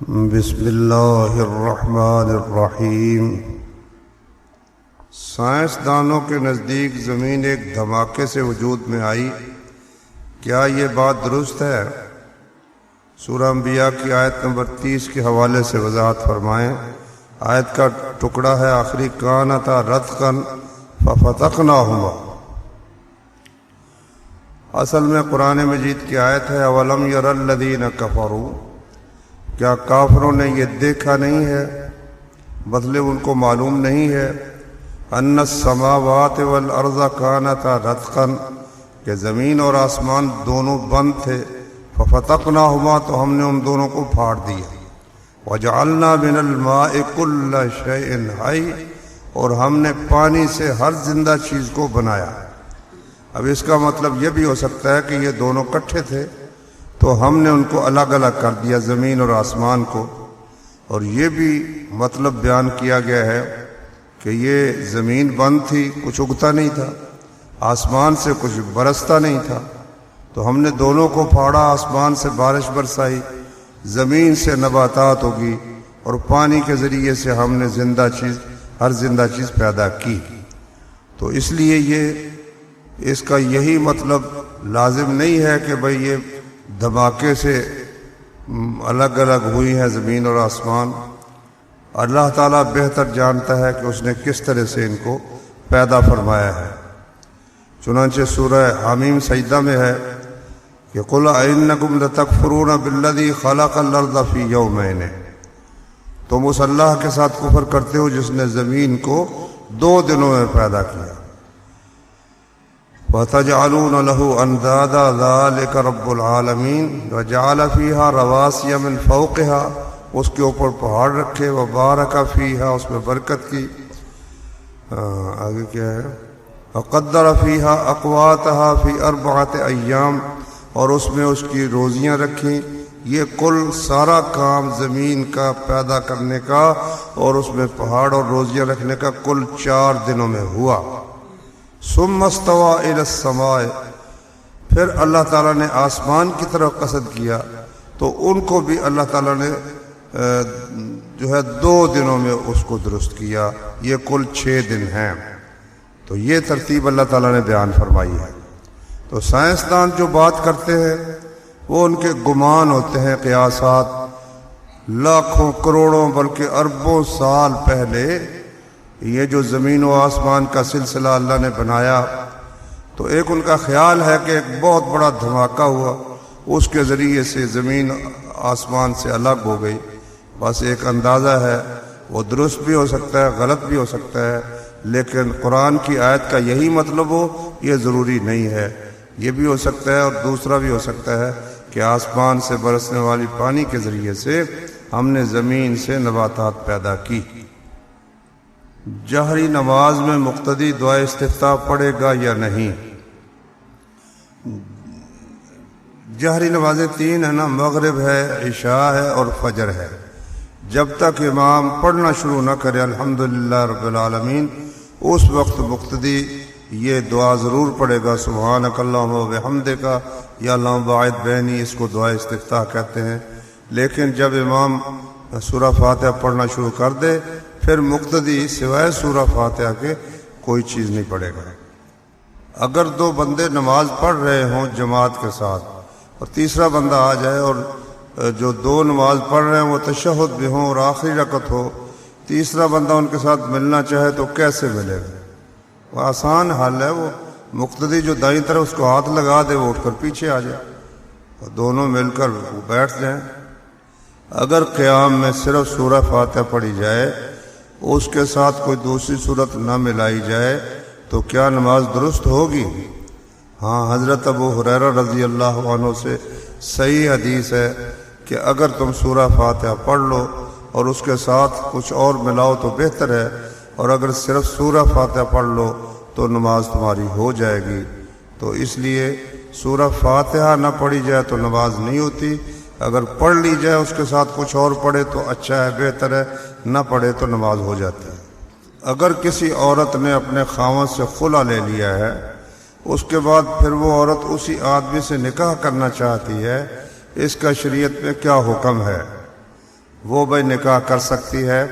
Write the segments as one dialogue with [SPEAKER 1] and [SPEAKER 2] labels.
[SPEAKER 1] بسم اللہ الرحمن الرحیم۔ سائنسدانوں کے نزدیک زمین ایک دھماکے سے وجود میں آئی، کیا یہ بات درست ہے؟ سورہ انبیاء کی آیت نمبر 30 کے حوالے سے وضاحت فرمائیں۔ آیت کا ٹکڑا ہے آخری، کانتا رتقا ففتقناہما۔ اصل میں قرآن مجید کی آیت ہے، اولم یر الذین کفروا، کیا کافروں نے یہ دیکھا نہیں ہے، مطلب ان کو معلوم نہیں ہے، ان السماوات والارض کانتا رتقا، کہ زمین اور آسمان دونوں بند تھے، ففتقناہما، تو ہم نے ان دونوں کو پھاڑ دیا، وجعلنا من الماء کل شیء حی، اور ہم نے پانی سے ہر زندہ چیز کو بنایا۔ اب اس کا مطلب یہ بھی ہو سکتا ہے کہ یہ دونوں کٹھے تھے تو ہم نے ان کو الگ الگ کر دیا، زمین اور آسمان کو۔ اور یہ بھی مطلب بیان کیا گیا ہے کہ یہ زمین بند تھی، کچھ اگتا نہیں تھا، آسمان سے کچھ برستا نہیں تھا، تو ہم نے دونوں کو پھاڑا، آسمان سے بارش برسائی، زمین سے نباتات ہوگی، اور پانی کے ذریعے سے ہم نے ہر زندہ چیز پیدا کی۔ تو اس لیے اس کا یہی مطلب لازم نہیں ہے کہ بھئی یہ دھماکے سے الگ الگ ہوئی ہیں زمین اور آسمان۔ اللہ تعالیٰ بہتر جانتا ہے کہ اس نے کس طرح سے ان کو پیدا فرمایا ہے۔ چنانچہ سورہ حمیم سجدہ میں ہے کہ قُلْ أَإِنَّكُمْ لَتَكْفُرُونَ بِالَّذِي خَلَقَ الْأَرْضَ فِي يَوْمَيْنِ، تم اس اللہ کے ساتھ کفر کرتے ہو جس نے زمین کو 2 دنوں میں پیدا کیا۔ وَتَجْعَلُونَ لَهُ أَنْدَادًا ذَلِكَ رَبُّ الْعَالَمِينَ وَجَعَلَ فِيهَا رَوَاسِيَ مِنْ فَوْقِهَا، اس کے اوپر پہاڑ رکھے، وَبَارَكَ فِيهَا، اس میں برکت کی۔ آگے کیا ہے؟ وَقَدَّرَ فِيهَا أَقْوَاتَهَا فِي 4 أَيَّامٍ، اور اس میں اس کی روزیاں رکھیں۔ یہ کل سارا کام زمین کا پیدا کرنے کا اور اس میں پہاڑ اور روزیاں رکھنے کا کل 4 دنوں میں ہوا۔ ثم استوى الى السماء، پھر اللہ تعالیٰ نے آسمان کی طرف قصد کیا، تو ان کو بھی اللہ تعالیٰ نے 2 دنوں میں اس کو درست کیا۔ یہ کل 6 دن ہیں۔ تو یہ ترتیب اللہ تعالیٰ نے بیان فرمائی ہے۔ تو سائنسدان جو بات کرتے ہیں وہ ان کے گمان ہوتے ہیں، قیاسات، لاکھوں کروڑوں بلکہ اربوں سال پہلے یہ جو زمین و آسمان کا سلسلہ اللہ نے بنایا، تو ایک ان کا خیال ہے کہ ایک بہت بڑا دھماکہ ہوا، اس کے ذریعے سے زمین آسمان سے الگ ہو گئی۔ بس ایک اندازہ ہے، وہ درست بھی ہو سکتا ہے، غلط بھی ہو سکتا ہے، لیکن قرآن کی آیت کا یہی مطلب ہو یہ ضروری نہیں ہے۔ یہ بھی ہو سکتا ہے اور دوسرا بھی ہو سکتا ہے کہ آسمان سے برسنے والی پانی کے ذریعے سے ہم نے زمین سے نباتات پیدا کی۔ جہری نماز میں مقتدی دعائے استفتاح پڑھے گا یا نہیں؟ جہری نمازیں 3 ہیں نا، مغرب ہے، عشاء ہے اور فجر ہے۔ جب تک امام پڑھنا شروع نہ کرے الحمدللہ رب العالمین، اس وقت مقتدی یہ دعا ضرور پڑھے گا، سبحانک اللہم و بحمدک یا اللہم باعد بینی، اس کو دعائے استفتاح کہتے ہیں۔ لیکن جب امام سورہ فاتحہ پڑھنا شروع کر دے، پھر مقتدی سوائے سورہ فاتحہ کے کوئی چیز نہیں پڑھے گا۔ اگر 2 بندے نماز پڑھ رہے ہوں جماعت کے ساتھ اور تیسرا بندہ آ جائے، اور جو 2 نماز پڑھ رہے ہیں وہ تشہد بھی ہوں اور آخری رکعت ہو، تیسرا بندہ ان کے ساتھ ملنا چاہے تو کیسے ملے گا؟ وہ آسان حل ہے، وہ مقتدی جو دائیں طرف اس کو ہاتھ لگا دے، وہ اٹھ کر پیچھے آ جائے اور دونوں مل کر بیٹھ جائیں۔ اگر قیام میں صرف سورہ فاتحہ پڑھی جائے، اس کے ساتھ کوئی دوسری صورت نہ ملائی جائے، تو کیا نماز درست ہوگی؟ ہاں، حضرت ابو ہریرہ رضی اللہ عنہ سے صحیح حدیث ہے کہ اگر تم سورہ فاتحہ پڑھ لو اور اس کے ساتھ کچھ اور ملاؤ تو بہتر ہے، اور اگر صرف سورہ فاتحہ پڑھ لو تو نماز تمہاری ہو جائے گی۔ تو اس لیے سورہ فاتحہ نہ پڑھی جائے تو نماز نہیں ہوتی، اگر پڑھ لی جائے اس کے ساتھ کچھ اور پڑھے تو اچھا ہے، بہتر ہے، نہ پڑھے تو نماز ہو جاتی ہے۔ اگر کسی عورت نے اپنے خاوند سے خلع لے لیا ہے، اس کے بعد پھر وہ عورت اسی آدمی سے نکاح کرنا چاہتی ہے، اس کا شریعت میں کیا حکم ہے؟ وہ بھائی نکاح کر سکتی ہے،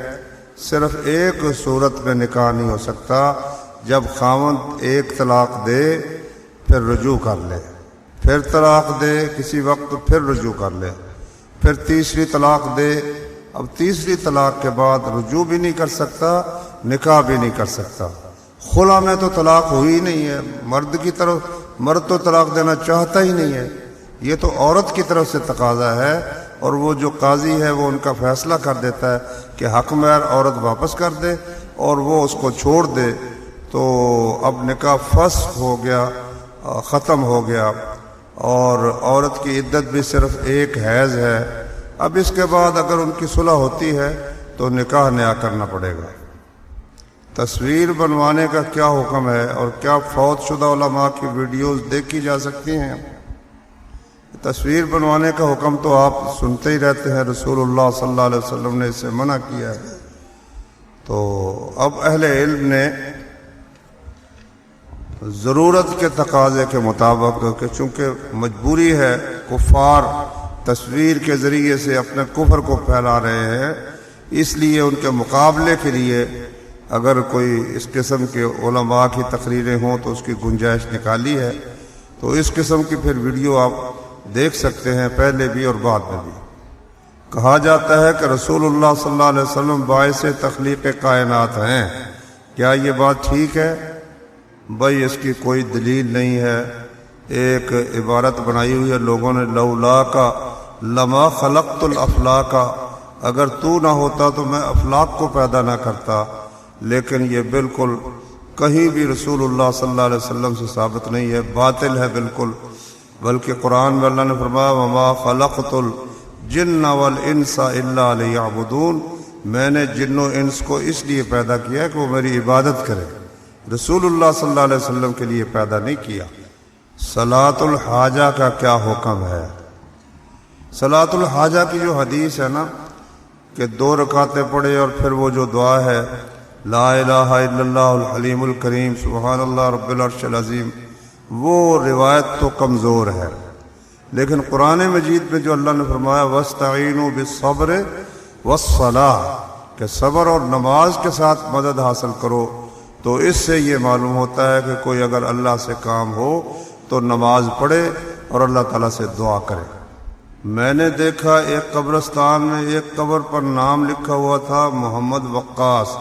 [SPEAKER 1] صرف ایک صورت میں نکاح نہیں ہو سکتا، جب خاوند ایک طلاق دے پھر رجوع کر لے، پھر طلاق دے کسی وقت پھر رجوع کر لے، پھر تیسری طلاق دے، اب تیسری طلاق کے بعد رجوع بھی نہیں کر سکتا، نکاح بھی نہیں کر سکتا۔ خلا میں تو طلاق ہوئی ہی نہیں ہے، مرد کی طرف، مرد تو طلاق دینا چاہتا ہی نہیں ہے، یہ تو عورت کی طرف سے تقاضا ہے، اور وہ جو قاضی ہے وہ ان کا فیصلہ کر دیتا ہے کہ حق مہر عورت واپس کر دے اور وہ اس کو چھوڑ دے، تو اب نکاح فسخ ہو گیا، ختم ہو گیا، اور عورت کی عدت بھی صرف ایک حیض ہے۔ اب اس کے بعد اگر ان کی صلح ہوتی ہے تو نکاح نیا کرنا پڑے گا۔ تصویر بنوانے کا کیا حکم ہے، اور کیا فوت شدہ علماء کی ویڈیوز دیکھی جا سکتی ہیں؟ تصویر بنوانے کا حکم تو آپ سنتے ہی رہتے ہیں، رسول اللہ صلی اللہ علیہ وسلم نے اسے منع کیا ہے۔ تو اب اہل علم نے ضرورت کے تقاضے کے مطابق، کہ چونکہ مجبوری ہے، کفار تصویر کے ذریعے سے اپنے کفر کو پھیلا رہے ہیں، اس لیے ان کے مقابلے کے لیے اگر کوئی اس قسم کے علماء کی تقریریں ہوں تو اس کی گنجائش نکالی ہے، تو اس قسم کی پھر ویڈیو آپ دیکھ سکتے ہیں، پہلے بھی اور بعد میں بھی۔ کہا جاتا ہے کہ رسول اللہ صلی اللہ علیہ وسلم باعث تخلیق کائنات ہیں، کیا یہ بات ٹھیک ہے؟ بھائی اس کی کوئی دلیل نہیں ہے، ایک عبارت بنائی ہوئی ہے لوگوں نے، لولا کا لما خلقت الافلاق، اگر تو نہ ہوتا تو میں افلاق کو پیدا نہ کرتا، لیکن یہ بالکل کہیں بھی رسول اللہ صلی اللہ علیہ وسلم سے ثابت نہیں ہے، باطل ہے بالکل۔ بلکہ قرآن میں اللہ نے فرمایا وما خلقت الجن والانس الا لیعبدون، میں نے جن و انس کو اس لیے پیدا کیا ہے کہ وہ میری عبادت کرے، رسول اللہ صلی اللہ علیہ وسلم کے لیے پیدا نہیں کیا۔ صلاۃ الحاجہ کا کیا حکم ہے؟ صلاۃ الحاجہ کی جو حدیث ہے نا کہ 2 رکعتیں پڑھے اور پھر وہ جو دعا ہے لا الہ الا اللہ الحلیم الکریم سبحان اللہ رب العرش العظیم، وہ روایت تو کمزور ہے، لیکن قرآن مجید میں جو اللہ نے فرمایا وَاسْتَعِينُوا بِالصَّبْرِ وَالصَّلَاةِ، کہ صبر اور نماز کے ساتھ مدد حاصل کرو، تو اس سے یہ معلوم ہوتا ہے کہ کوئی اگر اللہ سے کام ہو تو نماز پڑھے اور اللہ تعالیٰ سے دعا کرے۔ میں نے دیکھا ایک قبرستان میں ایک قبر پر نام لکھا ہوا تھا محمد وقاص،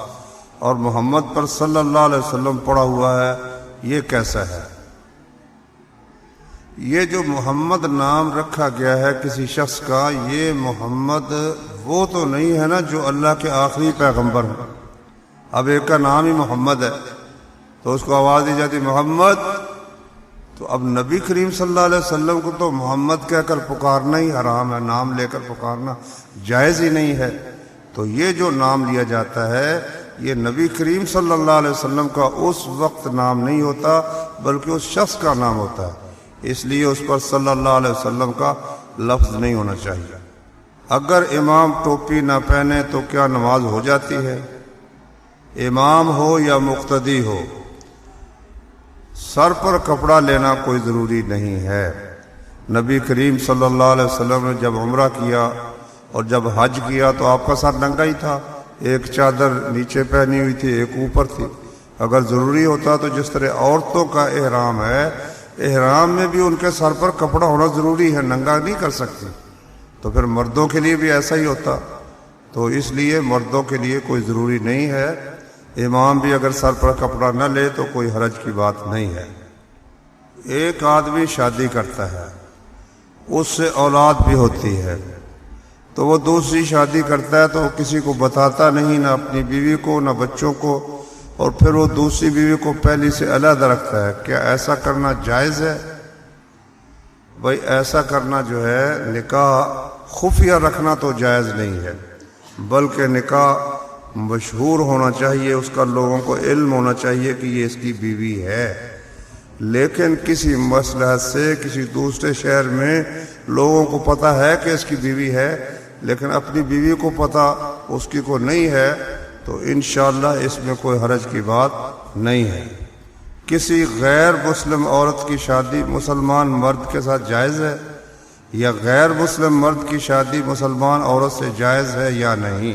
[SPEAKER 1] اور محمد پر صلی اللہ علیہ وسلم پڑھا ہوا ہے، یہ کیسا ہے؟ یہ جو محمد نام رکھا گیا ہے کسی شخص کا، یہ محمد وہ تو نہیں ہے نا جو اللہ کے آخری پیغمبر ہیں۔ اب ایک کا نام ہی محمد ہے تو اس کو آواز دی جاتی محمد، تو اب نبی کریم صلی اللہ علیہ وسلم کو تو محمد کہہ کر پکارنا ہی حرام ہے، نام لے کر پکارنا جائز ہی نہیں ہے۔ تو یہ جو نام لیا جاتا ہے یہ نبی کریم صلی اللہ علیہ وسلم کا اس وقت نام نہیں ہوتا، بلکہ اس شخص کا نام ہوتا ہے، اس لیے اس پر صلی اللہ علیہ وسلم کا لفظ نہیں ہونا چاہیے۔ اگر امام ٹوپی نہ پہنے تو کیا نماز ہو جاتی ہے؟ امام ہو یا مقتدی ہو، سر پر کپڑا لینا کوئی ضروری نہیں ہے۔ نبی کریم صلی اللہ علیہ وسلم نے جب عمرہ کیا اور جب حج کیا تو آپ کا سر ننگا ہی تھا، ایک چادر نیچے پہنی ہوئی تھی ایک اوپر تھی۔ اگر ضروری ہوتا تو جس طرح عورتوں کا احرام ہے، احرام میں بھی ان کے سر پر کپڑا ہونا ضروری ہے، ننگا نہیں کر سکتی، تو پھر مردوں کے لیے بھی ایسا ہی ہوتا، تو اس لیے مردوں کے لیے کوئی ضروری نہیں ہے۔ امام بھی اگر سر پر کپڑا نہ لے تو کوئی حرج کی بات نہیں ہے۔ ایک آدمی شادی کرتا ہے، اس سے اولاد بھی ہوتی ہے، تو وہ دوسری شادی کرتا ہے تو وہ کسی کو بتاتا نہیں، نہ اپنی بیوی کو نہ بچوں کو، اور پھر وہ دوسری بیوی کو پہلی سے علیحدہ رکھتا ہے۔ کیا ایسا کرنا جائز ہے؟ بھائی ایسا کرنا جو ہے، نکاح خفیہ رکھنا تو جائز نہیں ہے، بلکہ نکاح مشہور ہونا چاہیے، اس کا لوگوں کو علم ہونا چاہیے کہ یہ اس کی بیوی ہے۔ لیکن کسی مصلحت سے کسی دوسرے شہر میں لوگوں کو پتہ ہے کہ اس کی بیوی ہے، لیکن اپنی بیوی کو پتہ اس کی کو نہیں ہے، تو انشاءاللہ اس میں کوئی حرج کی بات نہیں ہے۔ کسی غیر مسلم عورت کی شادی مسلمان مرد کے ساتھ جائز ہے؟ یا غیر مسلم مرد کی شادی مسلمان عورت سے جائز ہے یا نہیں؟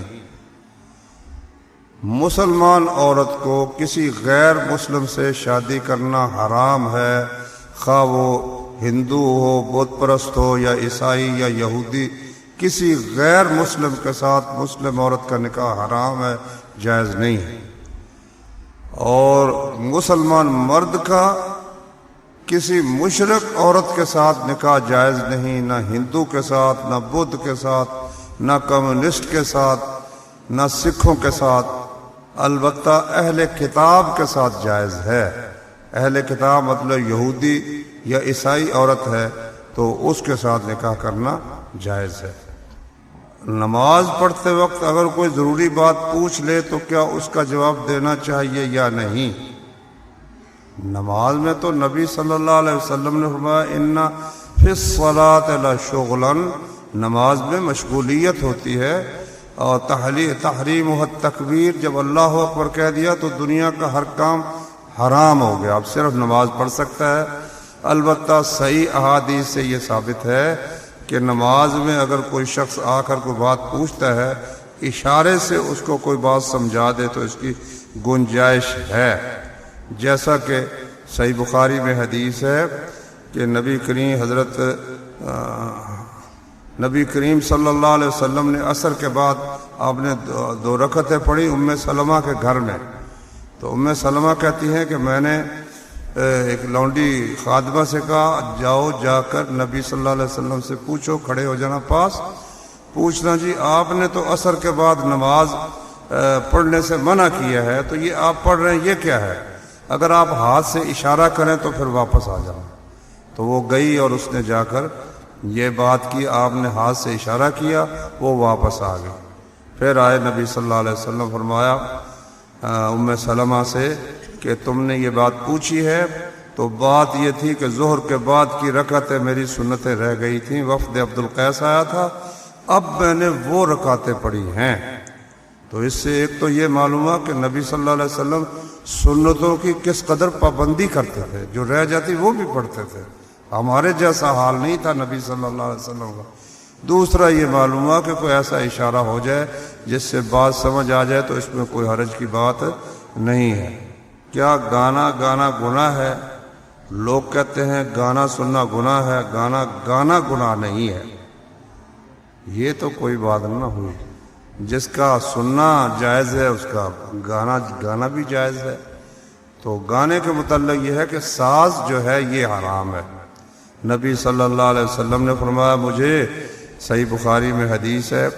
[SPEAKER 1] مسلمان عورت کو کسی غیر مسلم سے شادی کرنا حرام ہے، خواہ وہ ہندو ہو، بت پرست ہو، یا عیسائی یا یہودی۔ کسی غیر مسلم کے ساتھ مسلم عورت کا نکاح حرام ہے، جائز نہیں ہے۔ اور مسلمان مرد کا کسی مشرک عورت کے ساتھ نکاح جائز نہیں، نہ ہندو کے ساتھ، نہ بدھ کے ساتھ، نہ کمیونسٹ کے ساتھ، نہ سکھوں کے ساتھ۔ البتہ اہل کتاب کے ساتھ جائز ہے۔ اہل کتاب مطلب یہودی یا عیسائی عورت ہے تو اس کے ساتھ نکاح کرنا جائز ہے۔ نماز پڑھتے وقت اگر کوئی ضروری بات پوچھ لے تو کیا اس کا جواب دینا چاہیے یا نہیں؟ نماز میں تو نبی صلی اللہ علیہ وسلم نے فرمایا ان فی الصلاۃ لشغلا، نماز میں مشغولیت ہوتی ہے، اور تحریم التکبیر، جب اللہ اکبر کہہ دیا تو دنیا کا ہر کام حرام ہو گیا، اب صرف نماز پڑھ سکتا ہے۔ البتہ صحیح احادیث سے یہ ثابت ہے کہ نماز میں اگر کوئی شخص آ کر کوئی بات پوچھتا ہے، اشارے سے اس کو کوئی بات سمجھا دے تو اس کی گنجائش ہے، جیسا کہ صحیح بخاری میں حدیث ہے کہ نبی کریم صلی اللہ علیہ وسلم نے عصر کے بعد آپ نے 2 رکعتیں پڑھی ام سلمہ کے گھر میں، تو ام سلمہ کہتی ہیں کہ میں نے ایک لونڈی خادمہ سے کہا جاؤ جا کر نبی صلی اللہ علیہ وسلم سے پوچھو، کھڑے ہو جانا پاس، پوچھنا جی آپ نے تو عصر کے بعد نماز پڑھنے سے منع کیا ہے، تو یہ آپ پڑھ رہے ہیں یہ کیا ہے؟ اگر آپ ہاتھ سے اشارہ کریں تو پھر واپس آ جاؤ۔ تو وہ گئی اور اس نے جا کر یہ بات کی، آپ نے ہاتھ سے اشارہ کیا، وہ واپس آ گئی۔ پھر آئے نبی صلی اللہ علیہ وسلم، فرمایا ام سلمہ سے کہ تم نے یہ بات پوچھی ہے تو بات یہ تھی کہ ظہر کے بعد کی رکعتیں میری سنتیں رہ گئی تھیں، وفد عبد القیس آیا تھا، اب میں نے وہ رکعتیں پڑھی ہیں۔ تو اس سے ایک تو یہ معلوم ہوا کہ نبی صلی اللہ علیہ وسلم سنتوں کی کس قدر پابندی کرتے تھے، جو رہ جاتی وہ بھی پڑھتے تھے، ہمارے جیسا حال نہیں تھا نبی صلی اللہ علیہ وسلم کا۔ دوسرا یہ معلوم ہوا کہ کوئی ایسا اشارہ ہو جائے جس سے بات سمجھ آ جائے تو اس میں کوئی حرج کی بات نہیں ہے۔ کیا گانا گناہ ہے؟ لوگ کہتے ہیں گانا سننا گناہ ہے، گانا گناہ نہیں ہے، یہ تو کوئی بات نہ ہوئی۔ جس کا سننا جائز ہے اس کا گانا بھی جائز ہے۔ تو گانے کے متعلق یہ ہے کہ ساز جو ہے یہ حرام ہے۔ نبی صلی اللہ علیہ وسلم نے فرمایا مجھے، صحیح بخاری میں حدیث ہے،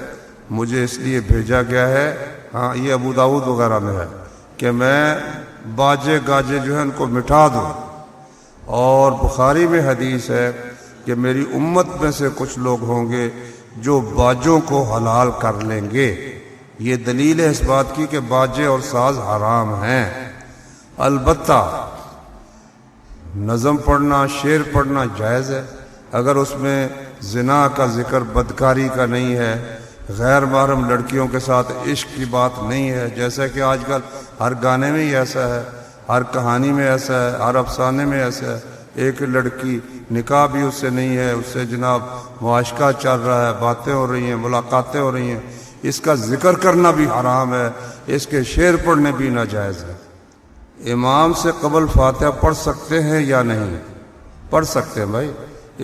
[SPEAKER 1] مجھے اس لیے بھیجا گیا ہے، ہاں یہ ابو داؤد وغیرہ میں ہے، کہ میں باجے گاجے جو ہیں ان کو مٹا دوں۔ اور بخاری میں حدیث ہے کہ میری امت میں سے کچھ لوگ ہوں گے جو باجوں کو حلال کر لیں گے۔ یہ دلیل ہے اس بات کی کہ باجے اور ساز حرام ہیں۔ البتہ نظم پڑھنا، شعر پڑھنا جائز ہے، اگر اس میں زنا کا ذکر، بدکاری کا نہیں ہے، غیر محرم لڑکیوں کے ساتھ عشق کی بات نہیں ہے، جیسا کہ آج کل ہر گانے میں ہی ایسا ہے، ہر کہانی میں ایسا ہے، ہر افسانے میں ایسا ہے۔ ایک لڑکی نکاح بھی اس سے نہیں ہے، اس سے جناب معاشقہ چل رہا ہے، باتیں ہو رہی ہیں، ملاقاتیں ہو رہی ہیں، اس کا ذکر کرنا بھی حرام ہے، اس کے شعر پڑھنے بھی ناجائز ہے۔ امام سے قبل فاتحہ پڑھ سکتے ہیں یا نہیں؟ پڑھ سکتے ہیں بھائی۔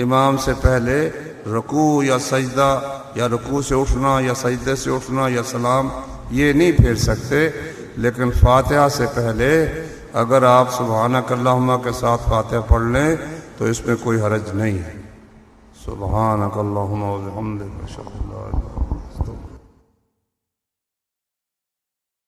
[SPEAKER 1] امام سے پہلے رکوع یا سجدہ، یا رکوع سے اٹھنا یا سجدے سے اٹھنا یا سلام، یہ نہیں پھیر سکتے، لیکن فاتحہ سے پہلے اگر آپ سبحانک اللہم کے ساتھ فاتحہ پڑھ لیں تو اس میں کوئی حرج نہیں ہے۔ سبحانک اللہم و بحمدک اشہد ان لا الہ الا انت۔